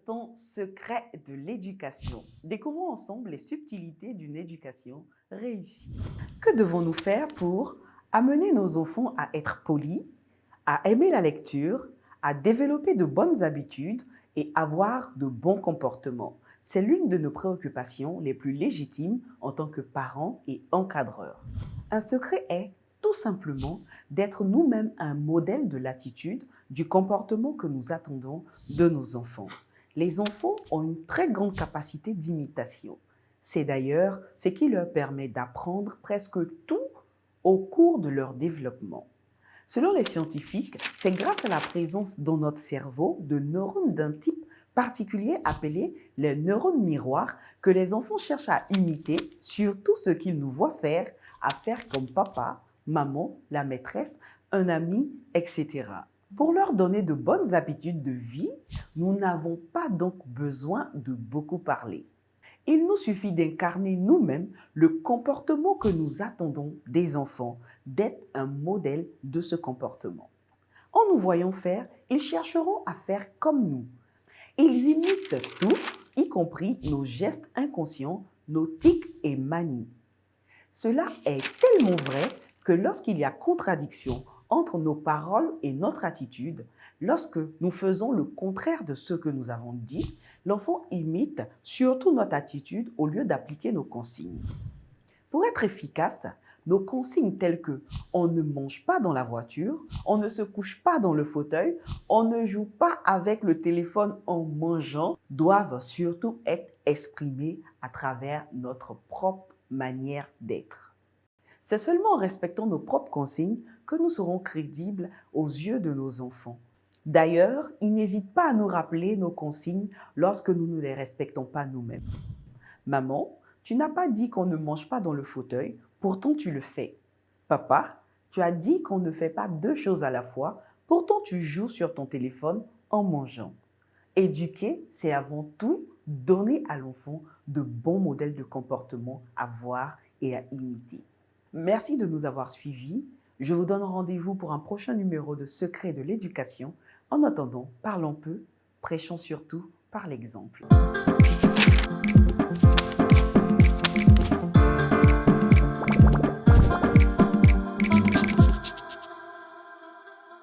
l'instant secret de l'éducation. Découvrons ensemble les subtilités d'une éducation réussie. Que devons-nous faire pour amener nos enfants à être polis, à aimer la lecture, à développer de bonnes habitudes et avoir de bons comportements? C'est l'une de nos préoccupations les plus légitimes en tant que parents et encadreurs. Un secret est tout simplement d'être nous-mêmes un modèle de l'attitude, du comportement que nous attendons de nos enfants. Les enfants ont une très grande capacité d'imitation. C'est d'ailleurs ce qui leur permet d'apprendre presque tout au cours de leur développement. Selon les scientifiques, c'est grâce à la présence dans notre cerveau de neurones d'un type particulier appelé les neurones miroirs que les enfants cherchent à imiter, surtout ce qu'ils nous voient faire, à faire comme papa, maman, la maîtresse, un ami, etc. Pour leur donner de bonnes habitudes de vie, nous n'avons pas donc besoin de beaucoup parler. Il nous suffit d'incarner nous-mêmes le comportement que nous attendons des enfants, d'être un modèle de ce comportement. En nous voyant faire, ils chercheront à faire comme nous. Ils imitent tout, y compris nos gestes inconscients, nos tics et manies. Cela est tellement vrai que lorsqu'il y a contradiction entre nos paroles et notre attitude, lorsque nous faisons le contraire de ce que nous avons dit, l'enfant imite surtout notre attitude au lieu d'appliquer nos consignes. Pour être efficace, nos consignes telles que on ne mange pas dans la voiture, on ne se couche pas dans le fauteuil, on ne joue pas avec le téléphone en mangeant, doivent surtout être exprimées à travers notre propre manière d'être. C'est seulement en respectant nos propres consignes que nous serons crédibles aux yeux de nos enfants. D'ailleurs, ils n'hésitent pas à nous rappeler nos consignes lorsque nous ne les respectons pas nous-mêmes. Maman, tu n'as pas dit qu'on ne mange pas dans le fauteuil, pourtant tu le fais. Papa, tu as dit qu'on ne fait pas deux choses à la fois, pourtant tu joues sur ton téléphone en mangeant. Éduquer, c'est avant tout donner à l'enfant de bons modèles de comportement à voir et à imiter. Merci de nous avoir suivis. Je vous donne rendez-vous pour un prochain numéro de Secrets de l'éducation. En attendant, parlons peu, prêchons surtout par l'exemple.